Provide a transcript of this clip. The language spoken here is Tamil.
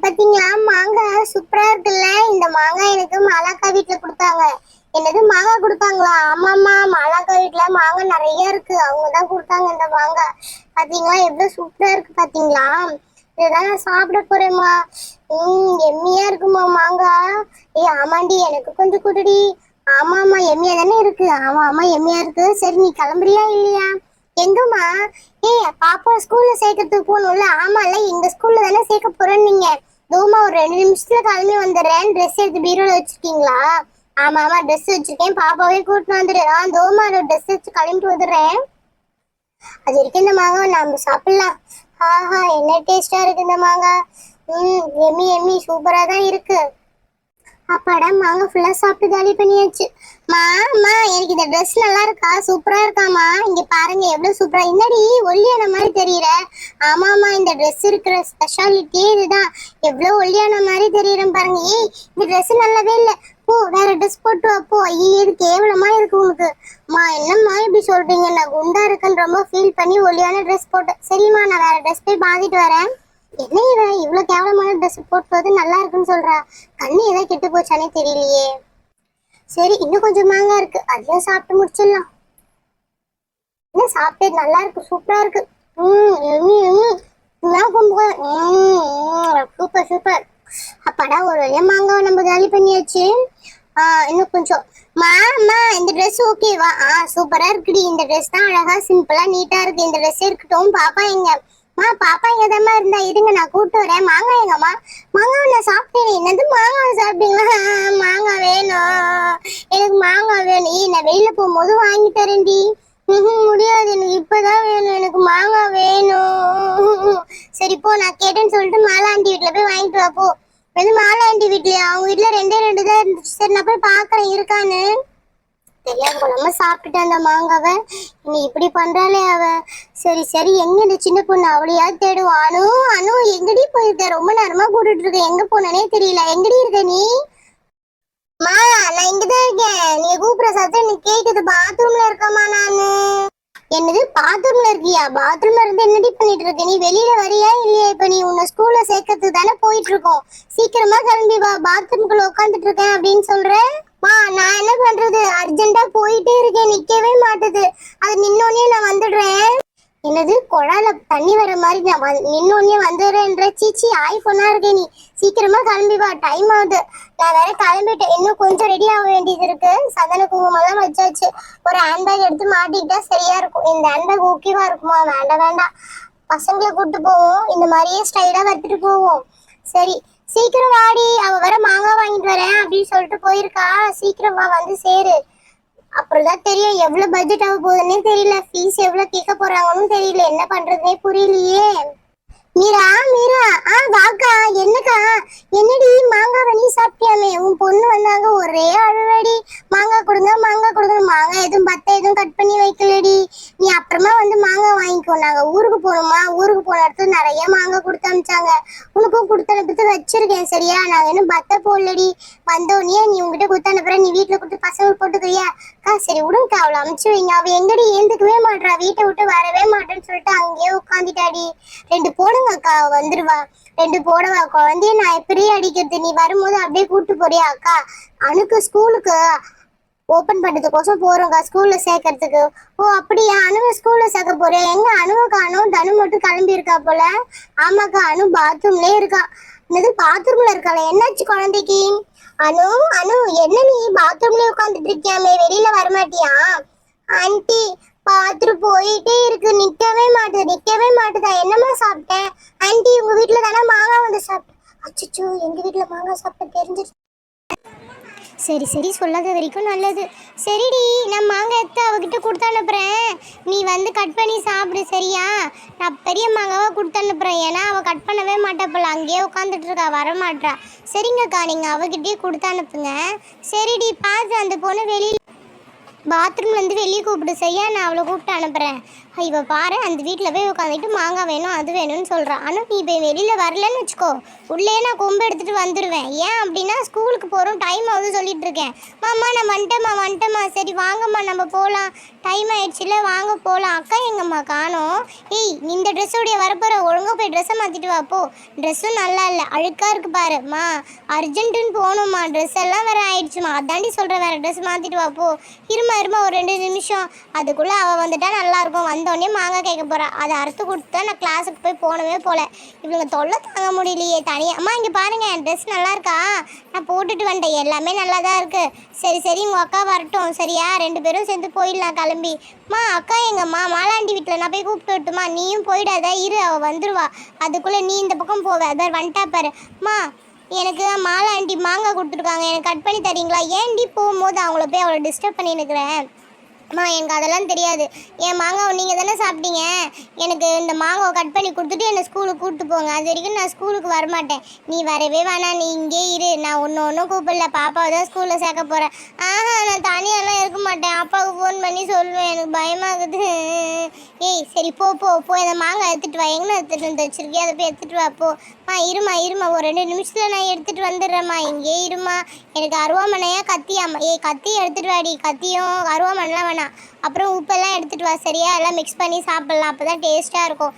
பாத்தீங்களா மாங்காய் சூப்பரா இருக்குல்ல. இந்த மாங்காய் எனக்கு மாலாக்கா வீட்டுல கொடுத்தாங்க. என்னது மாங்காய் கொடுத்தாங்களா? ஆமாமா, மாலாக்கா வீட்டுல மாங்காய் நிறைய இருக்கு, அவங்கதான் கொடுத்தாங்க இந்த மாங்காய். பாத்தீங்களா எவ்வளவு சூப்பரா இருக்கு பாத்தீங்களா? இதெல்லாம் நான் சாப்பிட போறேம்மா. எம்மியா இருக்குமா மாங்காய். ஆமாண்டி, எனக்கு கொஞ்சம் குடுடி. ஆமா எம்மியா தானே இருக்கு. ஆமா எம்மியா இருக்கு. சரி நீ கிளம்புறியா இல்லையா? எங்கம்மா? பாப்பா ஸ்கூல்ல சேர்க்கறதுக்கு போகணும்ல. ஆமால, எங்க ஸ்கூல்ல தானே சேர்க்க போறேன்னு நீங்க. தோமா ஒரு 2 நிமிஷத்துல கிளம்பி வந்துடுறேன். ட்ரெஸ் எடுத்து பீரோல வச்சிருக்கீங்களா? ஆமா ட்ரெஸ் வச்சிருக்கேன், பாப்பாவே கூட்டிட்டு வந்துடு. தோமா ட்ரெஸ் வச்சு கிளம்பிட்டு வந்துடுறேன். அது வரைக்கும் இந்த மாங்காய் நம்ம சாப்பிடலாம். ஆஹா, என்ன டேஸ்டா இருக்கு இந்த மாங்காய். எம்மி எம்மி சூப்பரா தான் இருக்கு. அப்பாடா, மாங்காய் ஃபுல்லா சாப்பிட்டு காலி பண்ணியாச்சு. அம்மா எனக்கு இந்த ட்ரெஸ் நல்லா இருக்கா? சூப்பரா இருக்காமா. இங்க பாருங்க எவ்வளவு சூப்பரா. என்னடி ஒல்லியான மாதிரி தெரியற? ஆமாமா, இந்த ட்ரெஸ் இருக்கிற ஸ்பெஷாலிட்டியே இதுதான். எவ்வளவு ஒல்லியான மாதிரி தெரியறேன் பாருங்க. இந்த ட்ரெஸ் நல்லாவே இல்லை, போ வேற ட்ரெஸ் போட்டு அப்போ. இது கேவலமா இருக்கு உனக்கு. என்னம்மா இப்படி சொல்றீங்க? நான் குண்டா இருக்கேன்னு ரொம்ப ஃபீல் பண்ணி ஒல்லியான ட்ரெஸ் போட்டேன். சரிம்மா, நான் வேற ட்ரெஸ் போய் மாத்திட்டு வரேன். என்ன இவன் இவ்வளவு கேவலமான ட்ரெஸ் போட்டு நல்லா இருக்குன்னு சொல்றா? கண்ணு ஏதோ கெட்டு போச்சானே தெரியலையே. சரி, இன்னும் கொஞ்சம் மாங்காய் இருக்கு, அதையும் சாப்பிட்டு முடிச்சிடலாம். இன்னும் சாப்பிட்டு நல்லா இருக்கு, சூப்பரா இருக்கு. Super super. அப்பாடா, ஒரு வழியா மாங்காய் நம்ம காலி பண்ணியாச்சு. இன்னும் கொஞ்சம். அம்மா இந்த ட்ரெஸ் ஓகேவா? சூப்பரா இருக்குடி. இந்த ட்ரெஸ் தான் அழகா சிம்பிளா நீட்டா இருக்கு. இந்த ட்ரெஸ் இருக்கட்டும். பாப்பா எங்க? பாப்பா இங்கதாம்மா இருந்தா, இருங்க நான் கூப்பிட்டு வரேன். மாங்காய் எங்கம்மா? மாங்காய் நான் சாப்பிட்டேன். என்னது மாங்காய் சாப்பிட்டீங்களா? மாங்காய் வேணும், எனக்கு மாங்காய் வேணும். நான் வெளியில போகும்போது வாங்கி தரேன்டி. முடியாது, எனக்கு இப்பதான் வேணும், எனக்கு மாங்காய் வேணும். சரி போ, நான் கேட்டேன்னு சொல்லிட்டு மாலாண்டி வீட்டுல போய் வாங்கிட்டு வா போ. மாலாண்டி வீட்லயா? அவங்க வீட்டுல 2 தான் இருந்துச்சு. சரி நான் போய் பாக்குறேன் இருக்கான்னு. தெரியாத குழம்பு சாப்பிட்டுட்டு அந்த மாங்காவை நீ இப்படி பண்றாளே அவ. சரி சரி, எங்க இந்த சின்ன பொண்ணு? அவளையா தேடுவோம். அனு எங்கடி போயிருக்க? ரொம்ப நேரமா கூட்டிட்டு இருக்க, எங்க போனே தெரியல. எங்கடி இருக்க நீ? நான் இங்கதான் இருக்கேன். நீ கூப்பிடுற சத்தம் எனக்கு கேக்குது. பாத்ரூம்ல இருக்கமா நானு. என்னது பாத்ரூம்ல இருக்கியா? பாத்ரூம்ல இருந்து என்னடி பண்ணிட்டு இருக்க நீ? வெளியில வரியா இல்லையா? இப்ப நீ உன்னை ஸ்கூல்ல சேர்க்கறதுக்கு தானே போயிட்டு இருக்கோம். சீக்கிரமா கிளம்பி வா, பாத்ரூம்குள்ள உட்காந்துட்டு இருக்கேன் அப்படின்னு சொல்றேன். நான் என்ன பண்றது? அர்ஜென்ட்டா போயிட்டே இருக்கேன், நிக்கவே மாட்டுது. அது நின்னோடனே நான் வந்துடுறேன். என்னது குழால தண்ணி வர மாதிரி நான் நின்னோடனே வந்துடுறேன்ற? சீச்சி, ஆய் பொண்ணா இருக்கேன் நீ. சீக்கிரமா கிளம்பி வா, டைம் ஆகுது. நான் வேற கிளம்பிட்டேன், இன்னும் கொஞ்சம் ரெடி ஆக வேண்டியது இருக்கு. சந்தன குங்குமம் எல்லாம் வச்சாச்சு. ஒரு ஹேண்ட்பேக் எடுத்து மாட்டிக்கிட்டா சரியா இருக்கும். இந்த ஹேண்ட்பேக் ஓகேவா இருக்குமா? வேண்டாம், பசங்களை கூப்பிட்டு போவோம், இந்த மாதிரியே ஸ்டைலா கத்துட்டு போவோம். சரி சீக்கிரம் வாடி, அவ வர மாங்காய் வாங்கிட்டு வரேன் அப்படின்னு சொல்லிட்டு போயிருக்கா. சீக்கிரமா வந்து சேரு. அப்புறம்தான் தெரியும் எவ்வளவு பட்ஜெட் ஆக போகுதுன்னே தெரியல. ஃபீஸ் எவ்வளவு கேட்க போறாங்கன்னு தெரியல. என்ன பண்றதுனே புரியலையே. மீரா மீரா, வாக்கா. என்னக்கா? என்னடி மாங்காய் நீ சாப்பிட்டியாமே? உன் பொண்ணு வந்தாங்க, ஒரே அழுவடி. மாங்காய் கொடுங்க மாங்காய் கொடுங்க. மாங்காய் எதுவும் பத்தை எதுவும் கட் பண்ணி வைக்கலடி. நீ அப்புறமா வந்து மாங்காய் வாங்கிக்கோ. நாங்க ஊருக்கு போகணுமா? ஊருக்கு போன இடத்துல நிறைய மாங்காய் கொடுத்து அனுப்பிச்சாங்க. உனக்கும் கொடுத்து அனுப்பிட்டு வச்சிருக்கேன். சரியா? நாங்க இன்னும் பத்தை போடலடி. வந்தோடனே நீ உங்ககிட்ட கொடுத்து அனுப்புற, நீ வீட்டுல கொடுத்து பசங்க போட்டுக்கிறியா? சரி விடுங்கக்கா, அவளை அமுச்சு வைங்க. அவ எங்கடி ஏந்துக்கவே மாட்டா, வீட்டை விட்டு வரவே மாட்டேன்னு சொல்லிட்டு அங்கேயே உட்காந்துட்டாடி. 2 போடுங்க அக்கா, வந்துருவா. 2 போடவா? குழந்தைய நான் எப்படியே அடிக்கிறது? நீ வரும்போது அப்படியே கூட்டு போறியா அக்கா? அனுக்கு ஸ்கூலுக்கு ஓபன் பண்றதுக்கோசம் போறோம்க்கா, ஸ்கூல்ல சேர்க்கறதுக்கு. ஓ அப்படியா? அனுவை ஸ்கூல்ல சேர்க்க போறியா? எங்க அனுவை காணோம்? தனு மட்டும் கிளம்பி இருக்கா போல. ஆமாக்கா, அனு பாத்ரூம்லயே இருக்கா. என்னது பாத்ரூம்ல இருக்காளே? என்னாச்சு குழந்தைக்கு? அனு என்ன நீ பாத்ரூம்லயே உட்காந்துட்டு இருக்கியாமே, வெளியில வரமாட்டியா? ஆண்டி பாத்ரூம் போயிட்டே இருக்கு, நிக்கவே மாட்டுதா. என்னமா சாப்பிட்டேன்? ஆண்டி உங்க வீட்டுல தானே மாங்காய் வந்து சாப்பிட்டேன். அச்சோ, எங்க வீட்டுல மாங்காய் சாப்பிட்டு தெரிஞ்சிருச்சு. சரி சொல்லாத வரைக்கும் நல்லது. சரிடி, நான் மாங்காய் எடுத்து அவகிட்ட கொடுத்து அனுப்புறேன். நீ வந்து கட் பண்ணி சாப்பிடு. சரியா? நான் பெரிய மாங்காவை கொடுத்து அனுப்புறேன். ஏன்னா அவள் கட் பண்ணவே மாட்டா போல, அங்கேயே உட்காந்துட்டு இருக்கா, வரமாட்டா. சரிங்கக்கா, நீங்கள் அவகிட்டயே கொடுத்து அனுப்புங்க. சரிடி, பார்த்து அந்த பொண்ணு வெளியில் பாத்ரூம்லேருந்து வெளியே கூப்பிடு. சரியா? நான் அவளை கூப்பிட்டு அனுப்புகிறேன். இவ பாரு அந்த வீட்டில் போய் உட்காந்துட்டு மாங்காய் வேணும் அது வேணும்னு சொல்கிறான். ஆனால் நீ இப்போ வெளியில் வரலன்னு வச்சுக்கோ, உள்ளே நான் கொம்பு எடுத்துகிட்டு வந்துடுவேன். ஏன் அப்படின்னா ஸ்கூலுக்கு போகிறோம் டைம் ஆகுது சொல்லிட்டு இருக்கேன். மாமா நான் வந்துட்டேம்மா. சரி வாங்கம்மா நம்ம போகலாம், டைம் ஆயிடுச்சுல வாங்க போகலாம். அக்கா எங்கம்மா காணோம்? ஏய் இந்த ட்ரெஸ்ஸோடைய வரப்போகிற, ஒழுங்காக போய் ட்ரெஸ்ஸை மாற்றிட்டு வா போ. ட்ரெஸ்ஸும் நல்லா இல்லை, அழுக்காக இருக்குது பாருமா. அர்ஜென்ட்டுன்னு போகணும்மா, ட்ரெஸ் எல்லாம் வேறு ஆயிடுச்சுமா. அதாண்டி சொல்கிறேன், வேறு ட்ரெஸ் மாற்றிட்டு வா போ. இருமா ஒரு 2 நிமிஷம். அதுக்குள்ளே அவள் வந்துட்டா நல்லாயிருக்கும். வந்தோடனே மாங்காய் கேட்க போகிறா. அதை அறுத்து கொடுத்தா நான் கிளாஸுக்கு போய் போனவே போல. இவங்க தொல்லை தாங்க முடியலையே தனியாக. அம்மா இங்கே பாருங்கள், என் ட்ரெஸ் நல்லா இருக்கா? நான் போட்டுட்டு வந்துட்டேன், எல்லாமே நல்லா தான் இருக்குது. சரி உங்கள் அக்கா வரட்டும் சரியா? 2 பேரும் சேர்ந்து போயிடலாம் கிளம்பி. அக்கா எங்கம்மா? மாலாண்டி வீட்டில் நான் போய் கூப்பிட்டு விட்டுமா? நீயும் போயிடாத, இரு அவள் வந்துடுவா. அதுக்குள்ளே நீ இந்த பக்கம் போவ. அதான் வந்துட்டா பாரு. எனக்கு மாலாண்டி மாங்காய் கொடுத்துருக்காங்க, எனக்கு கட் பண்ணி தரீங்களா? ஏன்டி போகும்போது அவங்கள போய் அவளை டிஸ்டர்ப் பண்ணியிருக்கிறேன். எனக்கு அதெல்லாம் தெரியாது. என் மாங்காவை நீங்கள் தானே சாப்பிட்டீங்க. எனக்கு இந்த மாங்காவை கட் பண்ணி கொடுத்துட்டு என்னை ஸ்கூலுக்கு கூப்பிட்டு போங்க. அது வரைக்கும் நான் ஸ்கூலுக்கு வரமாட்டேன். நீ வரவே வேணாம், நீ இங்கே இரு. நான் ஒன்றும் கூப்பிடல, பாப்பாவை தான் ஸ்கூலில் சேர்க்க போகிறேன். நான் தனியாலாம் இருக்க மாட்டேன், அப்பாவுக்கு ஃபோன் பண்ணி சொல்லுவேன், எனக்கு பயமாகுது. ஏய் சரி போ இந்த மாங்காய் எடுத்துகிட்டு வா. எங்கே எடுத்துகிட்டு வந்து வச்சுருக்கே, அதை போய் எடுத்துகிட்டு வா போ. இருமா ஒரு 2 நிமிஷத்தில் நான் எடுத்துகிட்டு வந்துடுறேம்மா. இங்கே இருமா. எனக்கு அருவாமனையா கத்தியாம்மா? கத்தி எடுத்துகிட்டு வாடி. கத்தியும் அருவாமனைலாம் வேணாம். அப்புறம் உப்பெல்லாம் எடுத்துகிட்டு வா சரியா? எல்லாம் மிக்ஸ் பண்ணி சாப்பிட்லாம், அப்போ தான் டேஸ்ட்டாக இருக்கும்.